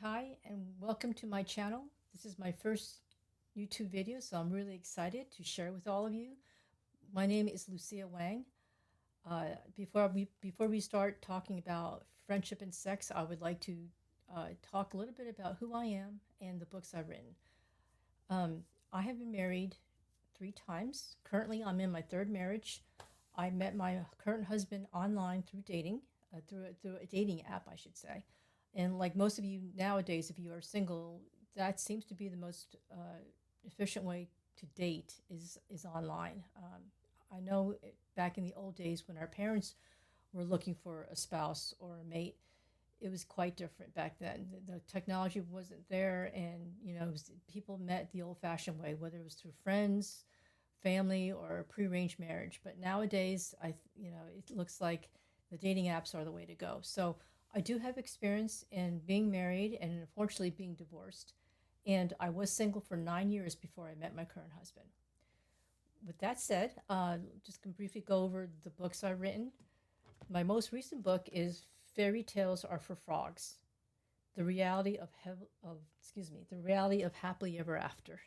Hi, and welcome to my channel. This is my first YouTube video, so I'm really excited to share with all of you. My name is Lucia Wang. Before we start talking about friendship and sex, I would like to talk a little bit about who I am and the books I've written. I have been married 3 times. Currently, I'm in my third marriage. I met my current husband online through dating, through a dating app, I should say. And like most of you nowadays, if you are single, that seems to be the most efficient way to date is online. I know back in the old days when our parents were looking for a spouse or a mate, it was quite different back then. The technology wasn't there, and people met the old-fashioned way, whether it was through friends, family, or prearranged marriage. But nowadays, it looks like the dating apps are the way to go. So I do have experience in being married and unfortunately being divorced, and I was single for 9 years before I met my current husband. With that said, just going to briefly go over the books I've written. My most recent book is Fairy Tales Are for Frogs: The Reality the Reality of Happily Ever After.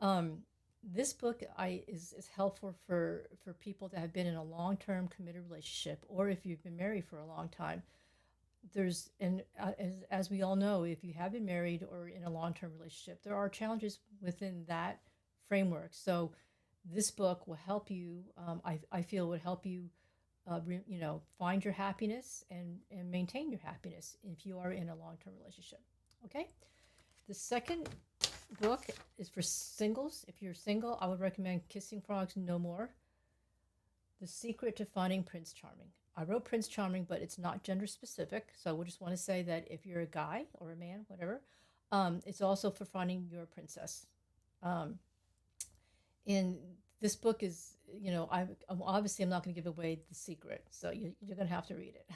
Um, this book is helpful for people that have been in a long-term committed relationship, or if you've been married for a long time. As we all know, if you have been married or in a long-term relationship, there are challenges within that framework. So this book will help you. I feel would help you find your happiness and maintain your happiness if you are in a long-term relationship. Okay. The second book is for singles. If you're single, I would recommend Kissing Frogs No More: The Secret to Finding Prince Charming. I wrote Prince Charming, but it's not gender specific. So we just want to say that if you're a guy or a man, whatever, it's also for finding your princess. Um, and this book is, obviously I'm not going to give away the secret, so you're going to have to read it.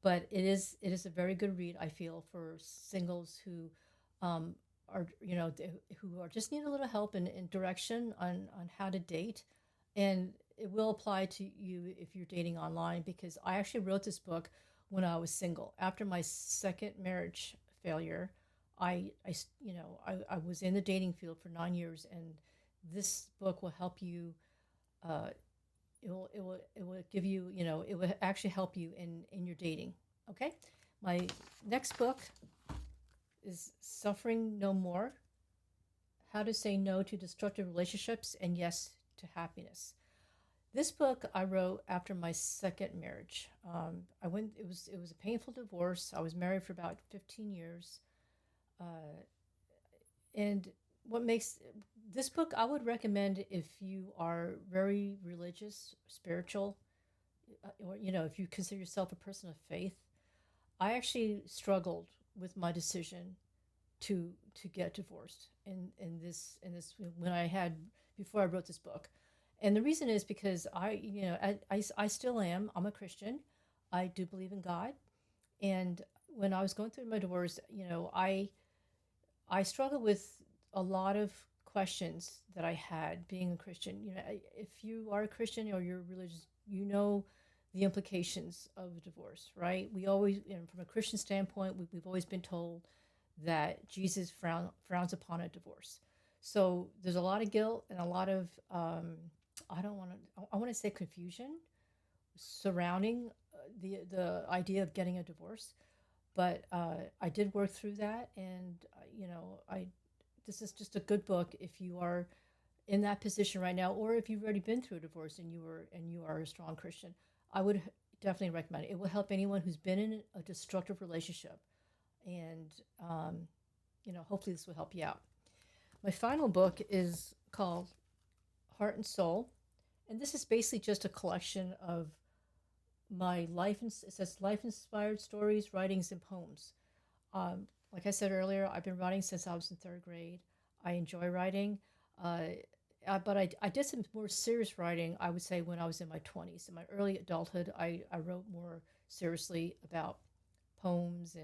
But it is a very good read, I feel, for singles who are who are just need a little help and direction on how to date. And it will apply to you if you're dating online, because I actually wrote this book when I was single. After my second marriage failure, I was in the dating field for 9 years, and this book will help you. Uh, it will give you, it will actually help you in your dating. Okay. My next book is Suffering No More: How to Say No to Destructive Relationships and Yes to Happiness. This book I wrote after my second marriage. I went. It was a painful divorce. I was married for about 15 years, uh, and what makes this book I would recommend if you are very religious, spiritual, or if you consider yourself a person of faith. I actually struggled with my decision to get divorced in this when I had before I wrote this book. And the reason is because I still am. I'm a Christian. I do believe in God. And when I was going through my divorce, I struggled with a lot of questions that I had being a Christian. If you are a Christian or you're religious, the implications of divorce, right? We always, from a Christian standpoint, we've always been told that Jesus frowns upon a divorce. So there's a lot of guilt and a lot of, I want to say confusion surrounding the idea of getting a divorce. But I did work through that, and I this is just a good book if you are in that position right now, or if you've already been through a divorce and you are a strong Christian. I would definitely recommend it. It will help anyone who's been in a destructive relationship, and hopefully this will help you out. My final book is called Heart and Soul, and this is basically just a collection of my life. It says life inspired stories, writings, and poems. Like I said earlier, I've been writing since I was in third grade. I enjoy writing, uh, but I did some more serious writing, I would say, when I was in my 20s. In my early adulthood, I wrote more seriously about poems,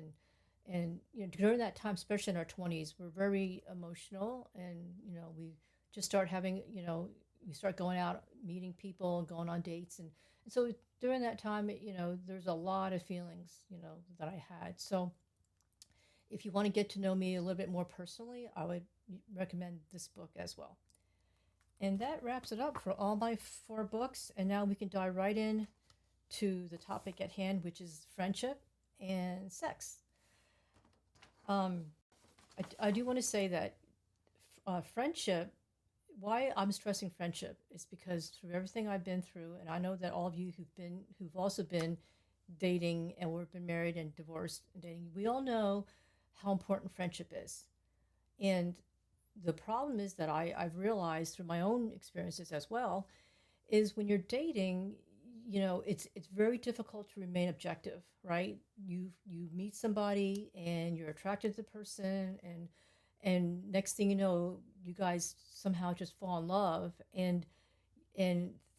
and during that time, especially in our 20s, we're very emotional, and we just start having, we start going out meeting people and going on dates, and so during that time, there's a lot of feelings, that I had. So If you want to get to know me a little bit more personally, I would recommend this book as well. And that wraps it up for all my 4 books. And now we can dive right in to the topic at hand, which is friendship and sex. Um, I do want to say that friendship, why I'm stressing friendship is because through everything I've been through, and I know that all of you who've also been dating and we've been married and divorced and dating, we all know how important friendship is. And the problem is that I've realized through my own experiences as well is when you're dating, it's very difficult to remain objective, right? You meet somebody and you're attracted to the person, and next thing you know, you guys somehow just fall in love, and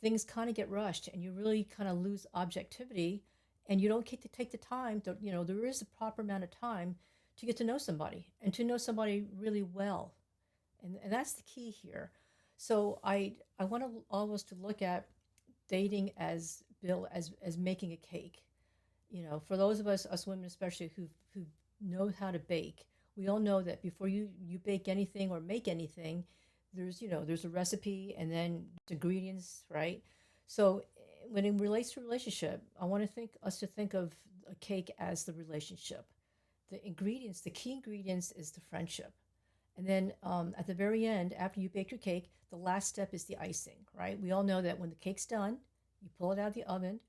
things kind of get rushed, and you really kind of lose objectivity, and you don't get to take the time to, there is a proper amount of time to get to know somebody and to know somebody really well, and that's the key here. So I want all of us to look at dating as Bill as making a cake. For those of us women especially who know how to bake, we all know that before you bake anything or make anything, there's a recipe and then ingredients, right? So when it relates to relationship, I want to think us to think of a cake as the relationship. The key ingredients is the friendship. And then at the very end, after you bake your cake, the last step is the icing, right? We all know that when the cake's done, you pull it out of the oven.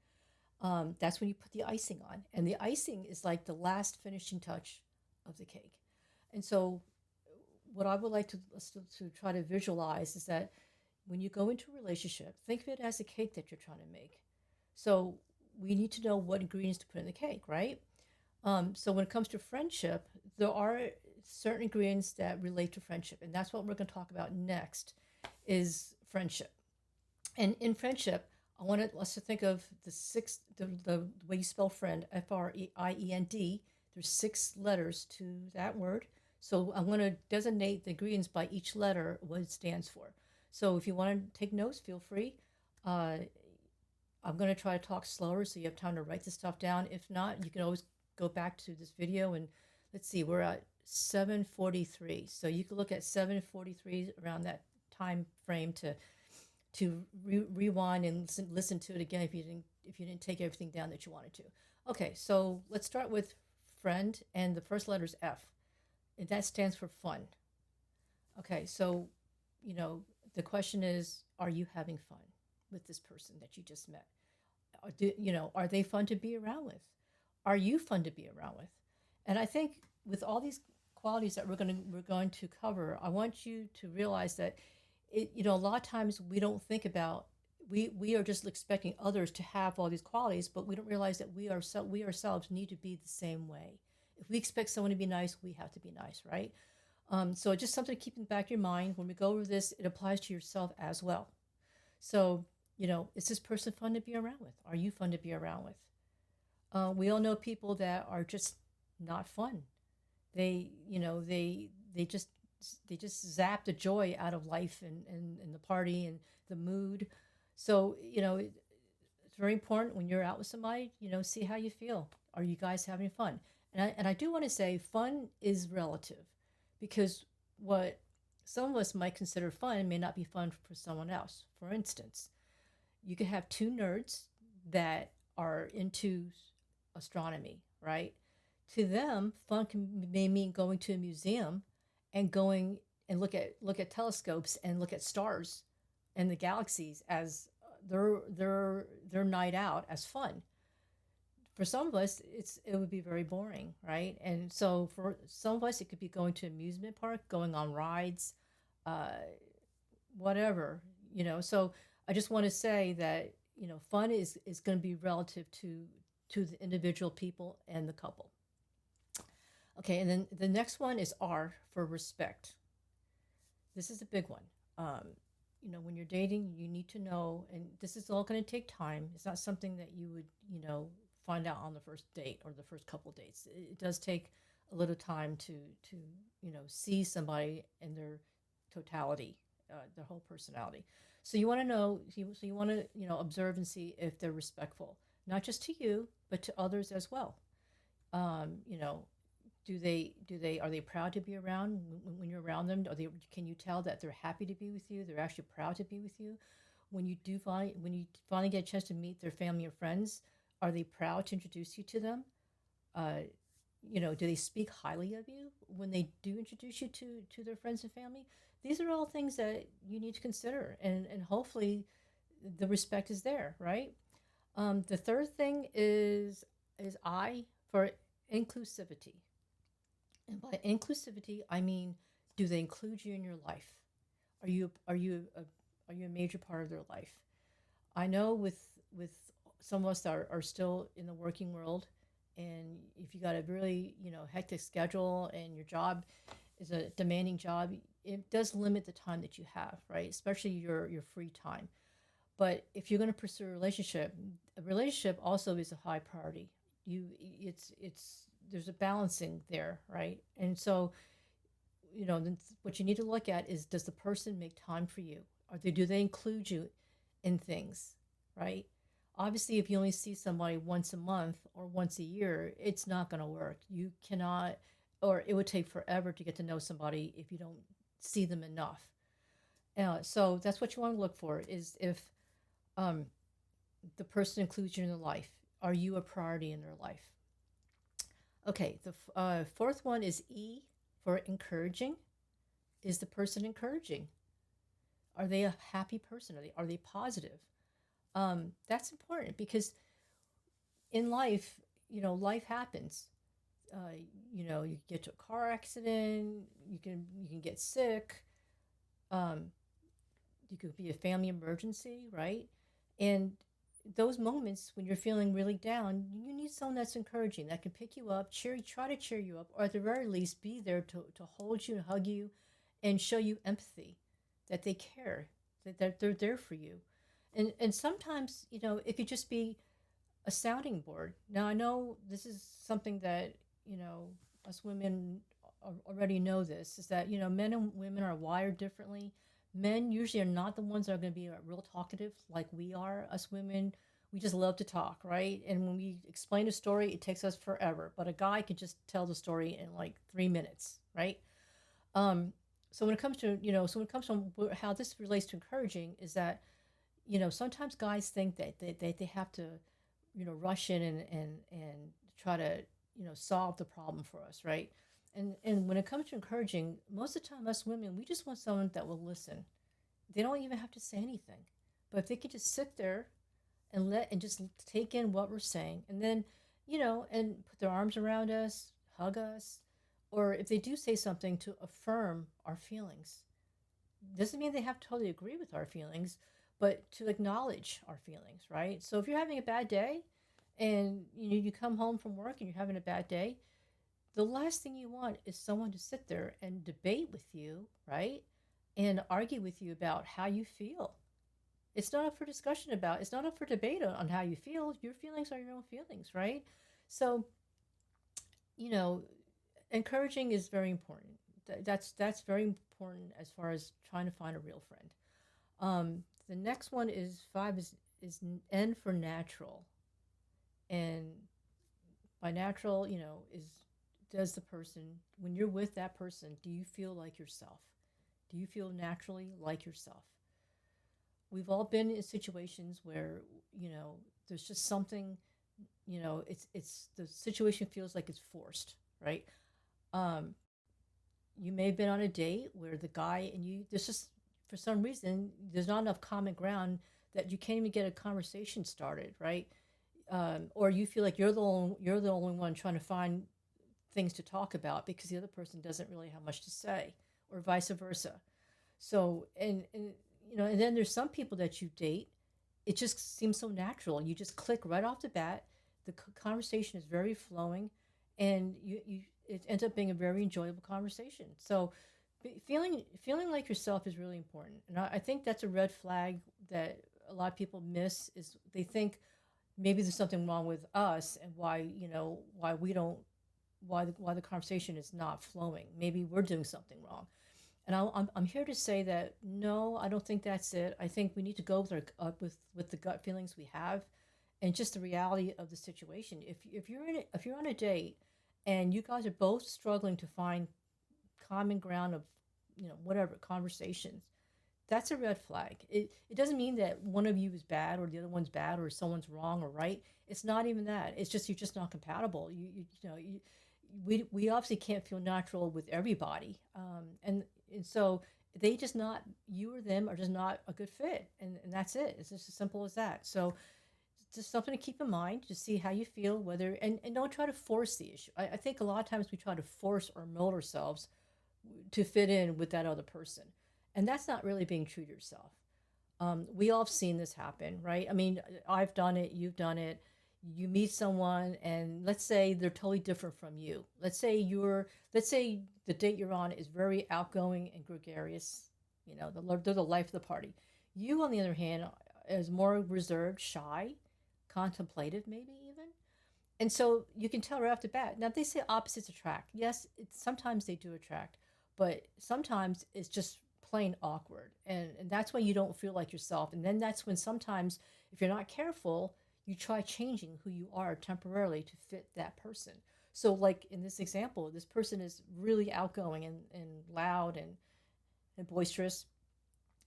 That's when you put the icing on. And the icing is like the last finishing touch of the cake. And so, what I would like to try to visualize is that when you go into a relationship, think of it as a cake that you're trying to make. So, we need to know what ingredients to put in the cake, right? So when it comes to friendship, there are certain ingredients that relate to friendship, and that's what we're going to talk about next, is friendship. And in friendship, I want us to think of the way you spell friend, FREIEND. There's 6 letters to that word. So I'm going to designate the ingredients by each letter, what it stands for. So if you want to take notes, feel free. Uh, I'm going to try to talk slower so you have time to write this stuff down. If not, you can always go back to this video, and let's see, we're at 7:43. So you can look at 7:43 around that time frame to rewind and listen to it again if you didn't take everything down that you wanted to. Okay, so let's start with friend, and the first letter is F, and that stands for fun. Okay, so the question is, are you having fun with this person that you just met? Are they fun to be around with? Are you fun to be around with? And I think with all these qualities that we're going to cover, I want you to realize that a lot of times we don't think about, we are just expecting others to have all these qualities, but we don't realize that we ourselves need to be the same way. If we expect someone to be nice, we have to be nice, right? So just something to keep in the back of your mind when we go over this. It applies to yourself as well. So is this person fun to be around with? Are you fun to be around with? We all know people that are just not fun. They, they just zap the joy out of life and the party and the mood. So, it's very important when you're out with somebody, see how you feel. Are you guys having fun? And I do want to say fun is relative, because what some of us might consider fun may not be fun for someone else. For instance, you could have 2 nerds that are into astronomy, right? To them, may mean going to a museum and going and look at telescopes and look at stars and the galaxies as their night out as fun. For some of us, it would be very boring, right? And so for some of us, it could be going to an amusement park, going on rides, uh, whatever. So I just want to say that fun is going to be relative to the individual people and the couple. Okay, and then the next one is R for respect. This is a big one. When you're dating, you need to know, and this is all going to take time. It's not something that you would, find out on the first date or the first couple dates. It does take a little time to see somebody in their totality, their whole personality. So you want to know, so you want to observe and see if they're respectful, not just to you but to others as well. Um, you know, do they are they proud to be around when you're around them? Are they can you tell that they're happy to be with you? They're actually proud to be with you. When you finally get a chance to meet their family or friends, are they proud to introduce you to them? Uh, do they speak highly of you when they do introduce you to their friends and family? These are all things that you need to consider, and hopefully the respect is there, right? The third thing is I for inclusivity. And by inclusivity, I mean, do they include you in your life? Are you a major part of their life? I know with some of us that are still in the working world, and if you got a really hectic schedule and your job is a demanding job, it does limit the time that you have, right? Especially your free time. But if you're going to pursue a relationship also is a high priority. It's there's a balancing there, right? And so what you need to look at is, does the person make time for you? Do they include you in things, right? Obviously, if you only see somebody once a month or once a year, it's not going to work. You cannot, or it would take forever to get to know somebody if you don't see them enough. So that's what you want to look for, is if um, the person includes you in their life. Are you a priority in their life? Okay, the fourth one is E for encouraging. Is the person encouraging? Are they a happy person? Are they positive? That's important because in life, life happens. You get to a car accident. You can get sick. Um, you could be a family emergency, right? And those moments when you're feeling really down, you need someone that's encouraging, that can pick you up, try to cheer you up, or at the very least be there to hold you and hug you and show you empathy, that they care, that they're there for you. And sometimes, it could just be a sounding board. Now, I know this is something that, us women already know this, is that, men and women are wired differently. Men usually are not the ones that are going to be real talkative like we are. Us women, we just love to talk, right? And when we explain a story, it takes us forever. But a guy can just tell the story in like 3 minutes, right? Um, so when it comes to, how this relates to encouraging, is that, sometimes guys think that they have to, rush in and try to, solve the problem for us, right? And when it comes to encouraging, most of the time, us women, we just want someone that will listen. They don't even have to say anything, but if they could just sit there and just take in what we're saying, and then, and put their arms around us, hug us, or if they do say something to affirm our feelings, doesn't mean they have to totally agree with our feelings, but to acknowledge our feelings, right? So if you're having a bad day, and you come home from work and you're having a bad day, the last thing you want is someone to sit there and debate with you, right? And argue with you about how you feel. It's not up for discussion about, it's not up for debate on how you feel. Your feelings are your own feelings, right? So, you know, encouraging is very important. That's very important as far as trying to find a real friend. The next one is five is N for natural, and by natural, is, does the person, when you're with that person, do you feel like yourself? Do you feel naturally like yourself? We've all been in situations where, there's just something, it's the situation feels like it's forced, right? Um, you may have been on a date where the guy and you, there's just, for some reason, there's not enough common ground that you can't even get a conversation started, right? Or you feel like you're the only one trying to find things to talk about because the other person doesn't really have much to say, or vice versa. So, and then there's some people that you date, it just seems so natural. You just click right off the bat. The conversation is very flowing, and you it ends up being a very enjoyable conversation. So, feeling like yourself is really important, and I think that's a red flag that a lot of people miss. Is they think maybe there's something wrong with us, and why we don't, why the conversation is not flowing. Maybe we're doing something wrong. And I'm here to say that no, I don't think that's it. I think we need to go with with the gut feelings we have, and just the reality of the situation. If you're on a date, and you guys are both struggling to find common ground of, whatever conversations, that's a red flag. It doesn't mean that one of you is bad or the other one's bad or someone's wrong or right. It's not even that. It's just you're just not compatible. We obviously can't feel natural with everybody, and so they just not, you or them are just not a good fit, and that's it. It's just as simple as that. So just something to keep in mind to see how you feel, whether, and don't try to force the issue. I think a lot of times we try to force or mold ourselves to fit in with that other person, and that's not really being true to yourself. We all have seen this happen, right? I mean, I've done it, you've done it. You meet someone, and let's say they're totally different from you. Let's say the date you're on is very outgoing and gregarious. They're the life of the party. You, on the other hand, is more reserved, shy, contemplative, maybe even. And so you can tell right off the bat. Now, they say opposites attract. Yes, sometimes they do attract, but sometimes it's just plain awkward. And that's when you don't feel like yourself. And then that's when sometimes, if you're not careful, you try changing who you are temporarily to fit that person. So, like in this example, this person is really outgoing and loud and boisterous,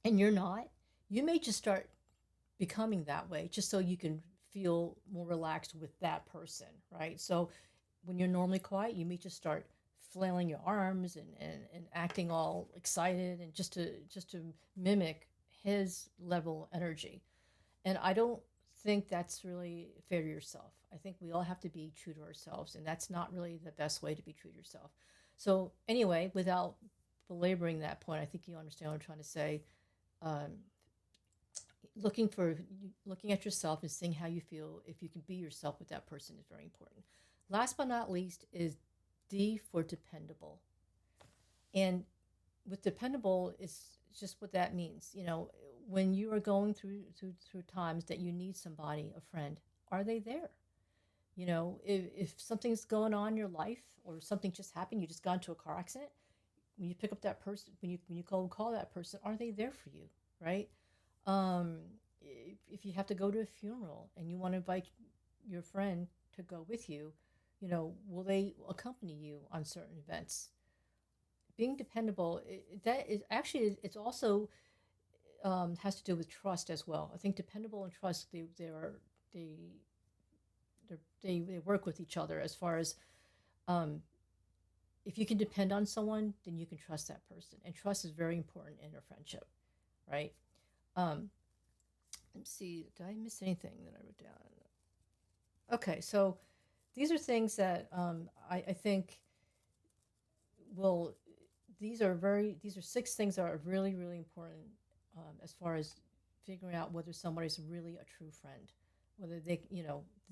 and you're not. You may just start becoming that way just so you can feel more relaxed with that person, right? So when you're normally quiet, you may just start flailing your arms and acting all excited, and just to mimic his level of energy. And I don't think that's really fair to yourself. I think we all have to be true to ourselves, and that's not really the best way to be true to yourself. So anyway, without belaboring that point, I think you understand what I'm trying to say. um, looking at yourself and seeing how you feel, if you can be yourself with that person, is very important. Last but not least is D for dependable. And with dependable, it's just what that means. When you are going through times that you need somebody, a friend, are they there? If something's going on in your life, or something just happened, you just got into a car accident, when you pick up that person, when you call that person, are they there for you, right? um, if you have to go to a funeral and you want to invite your friend to go with you, will they accompany you on certain events? Being dependable, that is actually, it's also has to do with trust as well. I think dependable and trust, they they work with each other, as far as, um, if you can depend on someone, then you can trust that person, and trust is very important in a friendship, right? um, let's see, did I miss anything that I wrote down? Okay, so these are things that, I think will, these are six things that are really, really important, as far as figuring out whether somebody's really a true friend, whether they,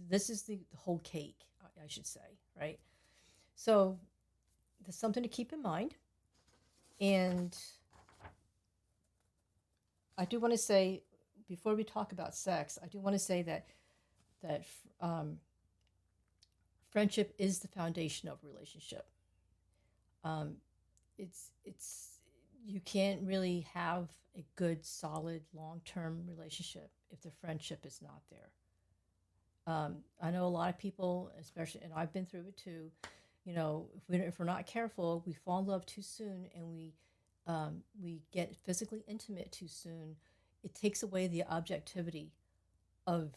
this is the whole cake, I should say, right? So there's something to keep in mind. And I do want to say, before we talk about sex, I do want to say that um, friendship is the foundation of a relationship. Um, it's you can't really have a good, solid, long-term relationship if the friendship is not there. I know a lot of people, especially, and I've been through it too. If we're not careful, we fall in love too soon, and we get physically intimate too soon. It takes away the objectivity of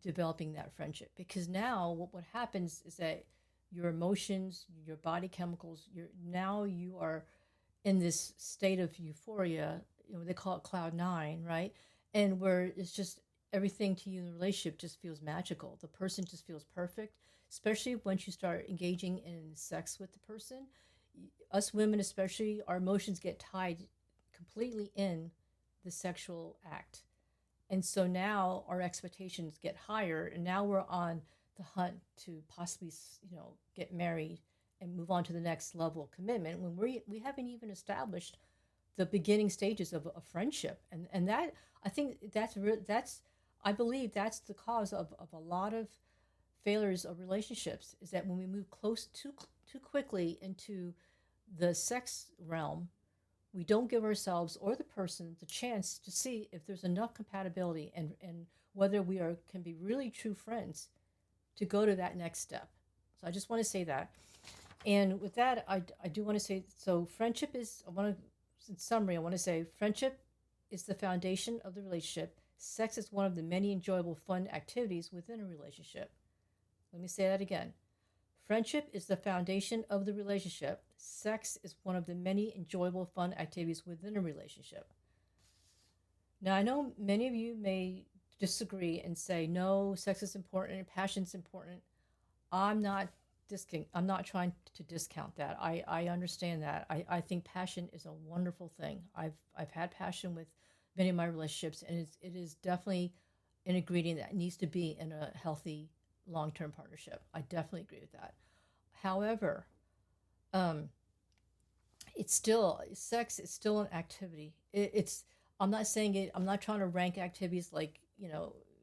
developing that friendship, because now what happens is that your emotions, your body chemicals, you are in this state of euphoria. They call it cloud nine, right? And where it's just everything to you in the relationship just feels magical. The person just feels perfect, especially once you start engaging in sex with the person. Us women, especially, our emotions get tied completely in the sexual act. And so now our expectations get higher, and now we're on the hunt to possibly, get married and move on to the next level of commitment, when we haven't even established the beginning stages of a friendship. And that, I think that's I believe that's the cause of a lot of failures of relationships, is that when we move close too quickly into the sex realm, we don't give ourselves or the person the chance to see if there's enough compatibility, and whether we can be really true friends to go to that next step. So I just want to say that. And with that, I do want to say, so friendship is, I want to, in summary, I want to say friendship is the foundation of the relationship. Sex is one of the many enjoyable, fun activities within a relationship. Let me say that again. Friendship is the foundation of the relationship. Sex is one of the many enjoyable, fun activities within a relationship. Now, I know many of you may disagree and say, no, sex is important, passion's important. I'm not I'm not trying to discount that. I understand that. I think passion is a wonderful thing. I've had passion with many of my relationships, and it is definitely an ingredient that needs to be in a healthy long term partnership. I definitely agree with that. However, um, it's still sex is still an activity. It's I'm not saying it. I'm not trying to rank activities like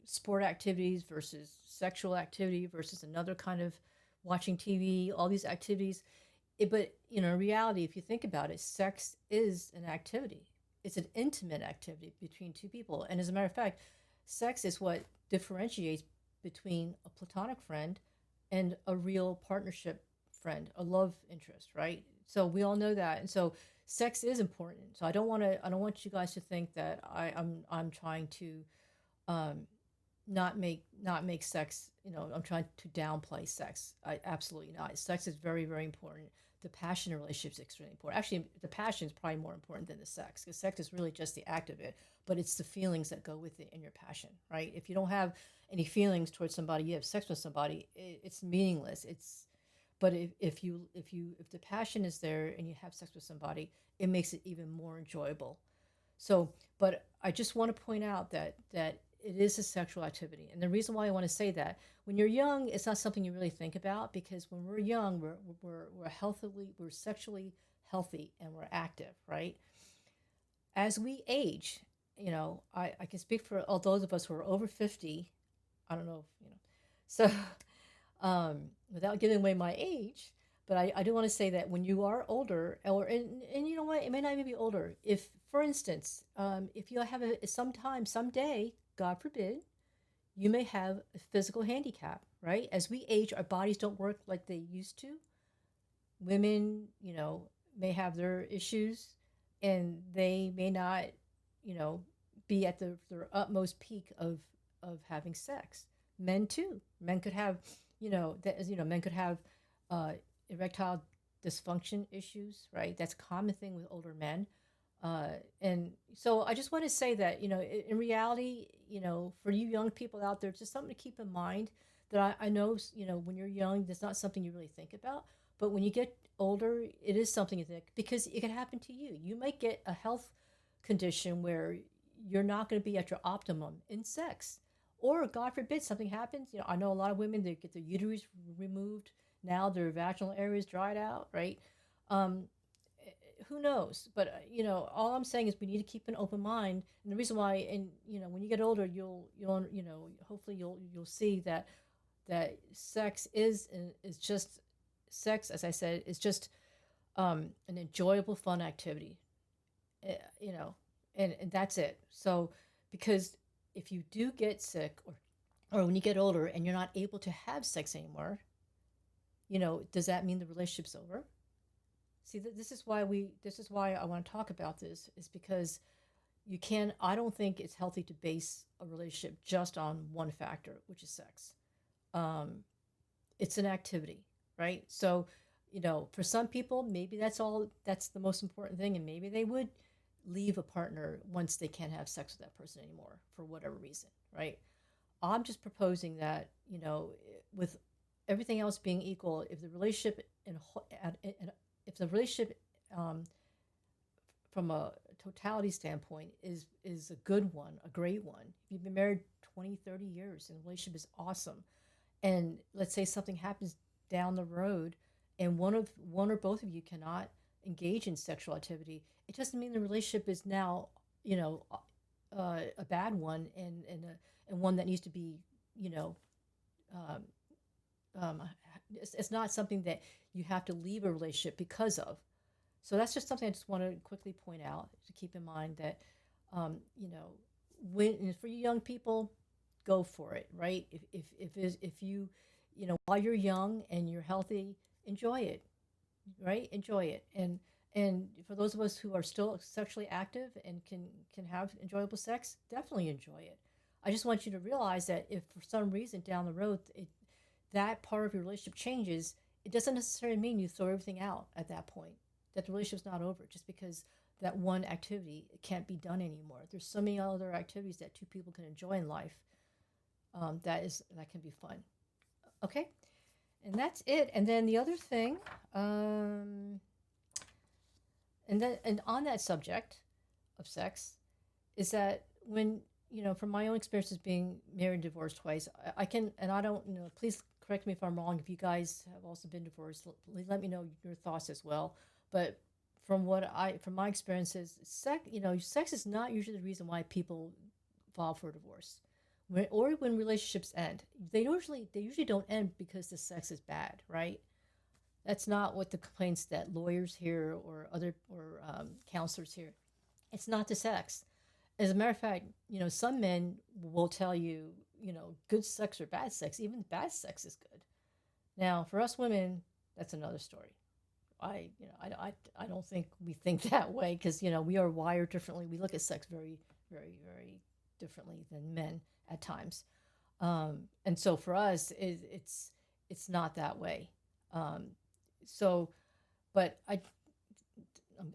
sport activities versus sexual activity versus another kind of watching TV. All these activities, but in reality, if you think about it, sex is an activity. It's an intimate activity between two people, and as a matter of fact, sex is what differentiates between a platonic friend and a real partnership friend, a love interest, right? So we all know that, and so sex is important. So I don't want you guys to think that I'm trying to um, not make sex. I'm trying to downplay sex. I absolutely not. Sex is very very important. The passion in relationships is extremely important. Actually, the passion is probably more important than the sex, because sex is really just the act of it, but it's the feelings that go with it in your passion, right? If you don't have any feelings towards somebody, you have sex with somebody, it's meaningless. It's but if the passion is there and you have sex with somebody, it makes it even more enjoyable. So, but I just want to point out that it is a sexual activity, and the reason why I want to say that, when you're young, it's not something you really think about, because when we're young, we're sexually healthy and we're active, right? As we age, I can speak for all those of us who are over 50. I don't know if so without giving away my age, but I do want to say that when you are older, and you know what, it may not even be older. If, for instance, if you have sometime, someday, God forbid, you may have a physical handicap, right? As we age, our bodies don't work like they used to. Women, may have their issues, and they may not, you know, be at their utmost peak of having sex. Men too. Men could have, men could have uh, erectile dysfunction issues, right? That's a common thing with older men. And so I just want to say that, in reality, for you young people out there, just something to keep in mind, that I know, when you're young, that's not something you really think about. But when you get older, it is something you think, because it can happen to you. You might get a health condition where you're not going to be at your optimum in sex. Or, God forbid, something happens. I know a lot of women, they get their uterus removed. Now their vaginal areas dried out, right? Um, who knows? But all I'm saying is we need to keep an open mind. And the reason why, and when you get older, you'll hopefully you'll see that sex is just sex, as I said, is just an enjoyable, fun activity. Uh, you know, and that's it. So, because if you do get sick, or when you get older and you're not able to have sex anymore, does that mean the relationship's over? See, this is why I want to talk about this, is because I don't think it's healthy to base a relationship just on one factor, which is sex. Um, it's an activity, right? So, for some people, maybe that's the most important thing, and maybe they would leave a partner once they can't have sex with that person anymore for whatever reason, right? I'm just proposing that, with everything else being equal, if the relationship if the relationship um, from a totality standpoint is a good one, a great one. If you've been married 20, 30 years and the relationship is awesome, and let's say something happens down the road, and one or both of you cannot engage in sexual activity, it doesn't mean the relationship is now, a bad one, and one that needs to be, you know um, um, it's not something that you have to leave a relationship because of. So that's just something I just want to quickly point out, to keep in mind that, um, you know, when for you young people, go for it, right? If you, while you're young and you're healthy, enjoy it. right? Enjoy it. And for those of us who are still sexually active and can have enjoyable sex, definitely enjoy it. I just want you to realize that if for some reason down the road that part of your relationship changes, it doesn't necessarily mean you throw everything out at that point. That the relationship's not over just because that one activity can't be done anymore. There's so many other activities that two people can enjoy in life, that can be fun. Okay, and that's it. And then the other thing, um, and on that subject of sex, is that when from my own experiences being married and divorced twice, I can, and I don't, please correct me if I'm wrong. If you guys have also been divorced, let me know your thoughts as well. But from my experiences, sex is not usually the reason why people file for divorce. Or when relationships end, they usually don't end because the sex is bad, right? That's not what the complaints that lawyers hear or other or counselors hear. It's not the sex. As a matter of fact, some men will tell you, good sex or bad sex, even bad sex is good. Now, for us women, that's another story. I don't think we think that way because, we are wired differently. We look at sex very, very, very differently than men at times. And so for us, it's not that way. Um, so, but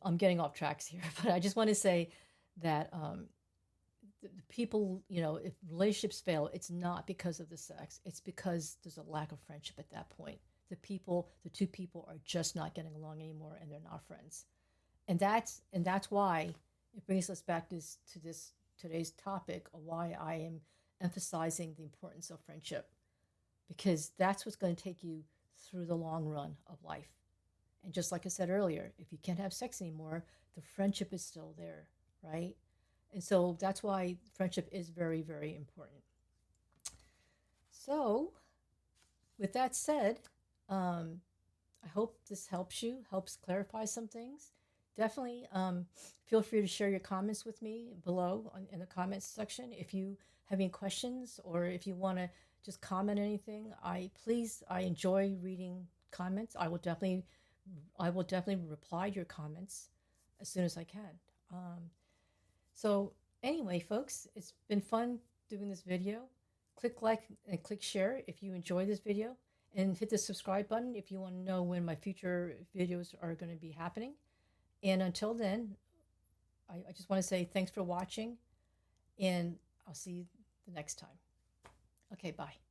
I'm getting off tracks here, but I just want to say that the people, if relationships fail, it's not because of the sex. It's because there's a lack of friendship at that point. The two people are just not getting along anymore, and they're not friends. And that's why it brings us back to this today's topic of why I am emphasizing the importance of friendship, because that's what's going to take you through the long run of life. And just like I said earlier, if you can't have sex anymore, the friendship is still there, right? And so that's why friendship is very, very important. So, with that said, um, I hope this helps clarify some things. Definitely feel free to share your comments with me below in the comments section. If you have any questions or if you want to just comment anything, I enjoy reading comments. I will definitely reply to your comments as soon as I can. So anyway, folks, it's been fun doing this video. Click like and click share if you enjoy this video, and hit the subscribe button if you want to know when my future videos are going to be happening. And until then, I just want to say thanks for watching, and I'll see you the next time. Okay, bye.